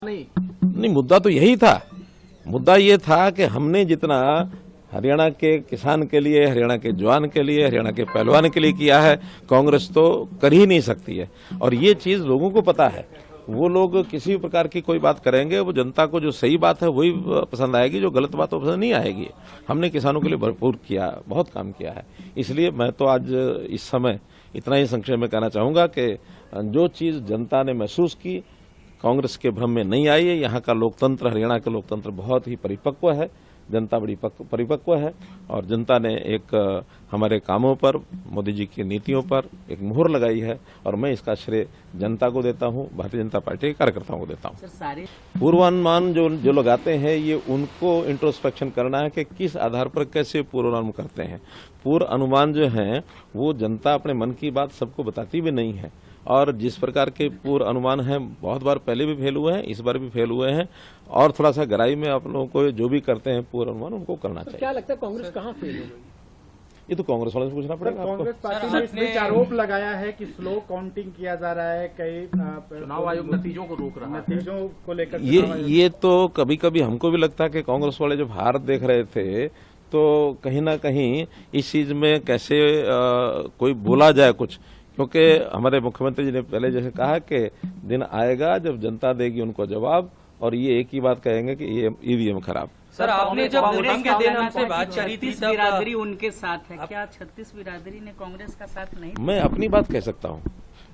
नहीं, मुद्दा तो यही था। मुद्दा ये था कि हमने जितना हरियाणा के किसान के लिए, हरियाणा के जवान के लिए, हरियाणा के पहलवान के लिए किया है, कांग्रेस तो कर ही नहीं सकती है। और ये चीज लोगों को पता है। वो लोग किसी भी प्रकार की कोई बात करेंगे, वो जनता को जो सही बात है वही पसंद आएगी, जो गलत बात है पसंद नहीं आएगी। हमने किसानों के लिए भरपूर किया, बहुत काम किया है। इसलिए मैं तो आज इस समय इतना ही संक्षेप में कहना चाहूंगा कि जो चीज जनता ने महसूस की, कांग्रेस के भ्रम में नहीं आई है। यहाँ का लोकतंत्र, हरियाणा का लोकतंत्र बहुत ही परिपक्व है, जनता बड़ी परिपक्व है और जनता ने एक हमारे कामों पर, मोदी जी की नीतियों पर एक मुहर लगाई है और मैं इसका श्रेय जनता को देता हूँ, भारतीय जनता पार्टी के कार्यकर्ताओं को देता हूँ। पूर्वानुमान जो लगाते हैं, ये उनको इंट्रोस्पेक्शन करना है कि किस आधार पर कैसे पूर्वानुमान करते हैं। पूर्व अनुमान जो है वो जनता अपने मन की बात सबको बताती भी नहीं है और जिस प्रकार के पूर्व अनुमान हैं बहुत बार पहले भी फेल हुए हैं, इस बार भी फेल हुए हैं और थोड़ा सा गहराई में आप लोगों को जो भी करते हैं पूर्व अनुमान उनको करना चाहिए। क्या लगता है कांग्रेस कहाँ फेल हो गई? ये तो कांग्रेस वालों से पूछना पड़ेगा। कांग्रेस पार्टी ने इस बीच आरोप लगाया है कि स्लो काउंटिंग किया जा रहा है, कई चुनाव आयोग नतीजों को रोक रहा है, नतीजों को लेकर। ये तो कभी कभी हमको भी लगता है कि कांग्रेस वाले जब हार देख रहे थे तो कहीं ना कहीं इस चीज में कैसे कोई बोला जाए कुछ, क्योंकि हमारे मुख्यमंत्री जी ने पहले जैसे कहा कि दिन आएगा जब जनता देगी उनको जवाब और ये एक ही बात कहेंगे कि ये ईवीएम खराब। सर, आपने जब वोटिंग के दिन से बात करी थी, सब बिरादरी उनके साथ है। क्या 36 बिरादरी ने कांग्रेस का साथ नहीं? मैं अपनी बात कह सकता हूँ,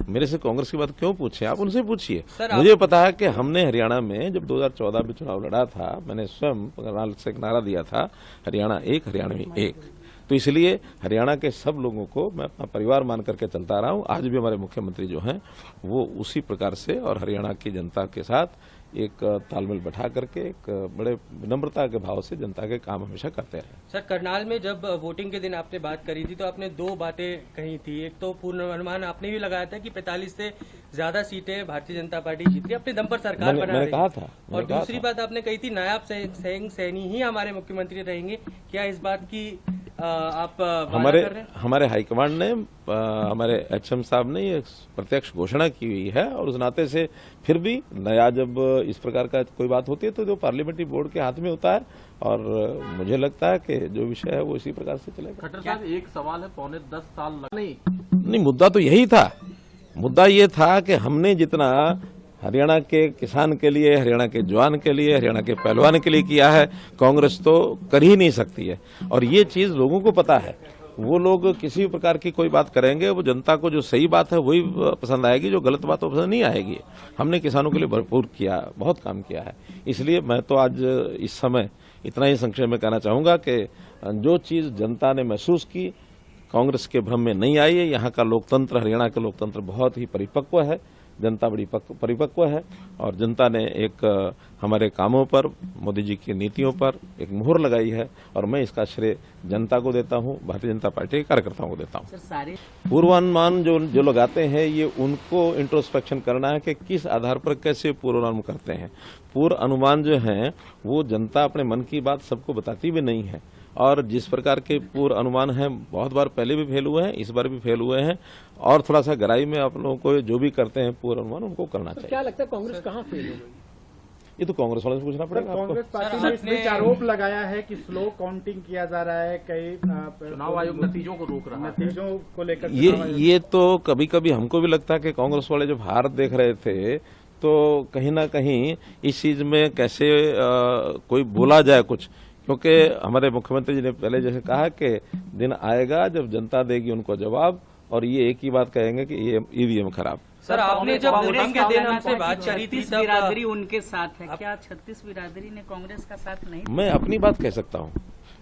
मेरे से कांग्रेस की बात क्यों पूछे, आप उनसे पूछिए। मुझे पता है कि हमने हरियाणा में जब 2014 में चुनाव लड़ा था, मैंने स्वयं से एक नारा दिया था, हरियाणा एक, हरियाणवी एक। तो इसलिए हरियाणा के सब लोगों को मैं अपना परिवार मान करके चलता रहा हूं। आज भी हमारे मुख्यमंत्री जो हैं वो उसी प्रकार से और हरियाणा की जनता के साथ एक तालमेल बैठा करके एक बड़े विनम्रता के भाव से जनता के काम हमेशा करते रहे। सर, करनाल में जब वोटिंग के दिन आपने बात करी थी तो आपने दो बातें कही थी। एक तो पूर्वानुमान आपने भी लगाया था कि 45 से ज्यादा सीटें भारतीय जनता पार्टी जीत रही, अपने दम पर सरकार बना रही। कहा था। और दूसरी बात आपने कही थी नायब सैनी ही हमारे मुख्यमंत्री रहेंगे। क्या इस बात की आप हमारे हाईकमांड ने, हमारे एचएम साहब ने ये प्रत्यक्ष घोषणा की हुई है और उस नाते से फिर भी नया जब इस प्रकार का कोई बात होती है तो जो पार्लियामेंट्री बोर्ड के हाथ में होता है और मुझे लगता है कि जो विषय है वो इसी प्रकार से चलेगा। खट्टर साहब, एक सवाल है, पौने 10 साल नहीं, मुद्दा तो यही था। मुद्दा ये था कि हमने जितना हरियाणा के किसान के लिए, हरियाणा के जवान के लिए, हरियाणा के पहलवान के लिए किया है, कांग्रेस तो कर ही नहीं सकती है। और ये चीज लोगों को पता है। वो लोग किसी भी प्रकार की कोई बात करेंगे, वो जनता को जो सही बात है वही पसंद आएगी, जो गलत बात है पसंद नहीं आएगी। हमने किसानों के लिए भरपूर किया, बहुत काम किया है। इसलिए मैं तो आज इस समय इतना ही संक्षेप में कहना चाहूंगा कि जो चीज जनता ने महसूस की, कांग्रेस के भ्रम में नहीं आई है। यहाँ का लोकतंत्र, हरियाणा का लोकतंत्र बहुत ही परिपक्व है, जनता बड़ी परिपक्व है और जनता ने एक हमारे कामों पर, मोदी जी की नीतियों पर एक मुहर लगाई है और मैं इसका श्रेय जनता को देता हूं, भारतीय जनता पार्टी के कार्यकर्ताओं को देता हूं। पूर्वानुमान जो लगाते हैं, ये उनको इंट्रोस्पेक्शन करना है कि किस आधार पर कैसे पूर्वानुमान करते हैं। पूर्व अनुमान जो है वो जनता अपने मन की बात सबको बताती भी नहीं है और जिस प्रकार के पूर्व अनुमान हैं बहुत बार पहले भी फेल हुए हैं, इस बार भी फेल हुए हैं और थोड़ा सा गहराई में आप लोगों को जो भी करते हैं पूर्व अनुमान उनको करना चाहिए। क्या लगता है कांग्रेस कहाँ फेल हो गई? ये तो कांग्रेस वालों से पूछना पड़ेगा। कांग्रेस पार्टी ने इस बीच आरोप लगाया है कि स्लो काउंटिंग किया जा रहा है, कई चुनाव आयोग नतीजों को रोक रहा है, नतीजों को लेकर। ये तो कभी कभी हमको भी लगता है कि कांग्रेस वाले जब हार देख रहे थे तो कहीं ना कहीं इस चीज में कैसे कोई बोला जाए कुछ, क्योंकि हमारे मुख्यमंत्री जी ने पहले जैसे कहा कि दिन आएगा जब जनता देगी उनको जवाब और ये एक ही बात कहेंगे कि ये ईवीएम खराब। सर, आपने जब वोटिंग के दिन से बात करी थी, सब बिरादरी उनके साथ है। क्या 36 बिरादरी ने कांग्रेस का साथ नहीं? मैं अपनी बात कह सकता हूँ,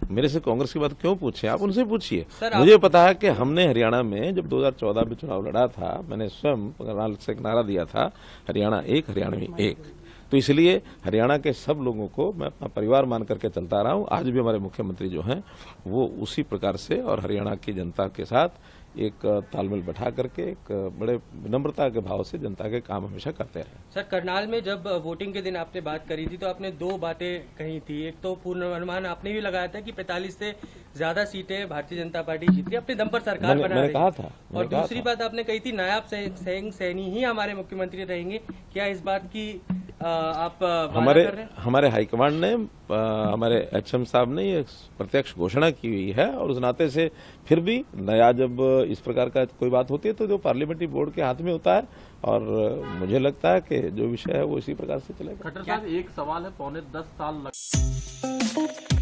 मेरे से कांग्रेस की बात क्यों पूछे, आप उनसे पूछिए। मुझे पता है कि हमने हरियाणा में जब 2014 में चुनाव लड़ा था, मैंने स्वयं से एक नारा दिया था, हरियाणा एक, हरियाणवी एक। तो इसलिए हरियाणा के सब लोगों को मैं अपना परिवार मान करके चलता रहा हूं। आज भी हमारे मुख्यमंत्री जो हैं वो उसी प्रकार से और हरियाणा की जनता के साथ एक तालमेल बैठा करके एक बड़े विनम्रता के भाव से जनता के काम हमेशा करते रहे। सर, करनाल में जब वोटिंग के दिन आपने बात करी थी तो आपने दो बातें कही थी। एक तो पूर्वानुमान आपने भी लगाया था कि 45 से ज्यादा सीटें भारतीय जनता पार्टी जीत रही, अपने दम पर सरकार बना रही। कहा था। और दूसरी बात आपने कही थी नायब सैनी ही हमारे मुख्यमंत्री रहेंगे। क्या इस बात की आप वादा हमारे कर रहे हैं? हमारे हाईकमांड ने हमारे एचएम साहब ने ये प्रत्यक्ष घोषणा की हुई है और उस नाते से फिर भी नया जब इस प्रकार का कोई बात होती है तो जो पार्लियामेंट्री बोर्ड के हाथ में होता है और मुझे लगता है कि जो विषय है वो इसी प्रकार से चलेगा। खट्टर साहब, एक सवाल है, 10.25 साल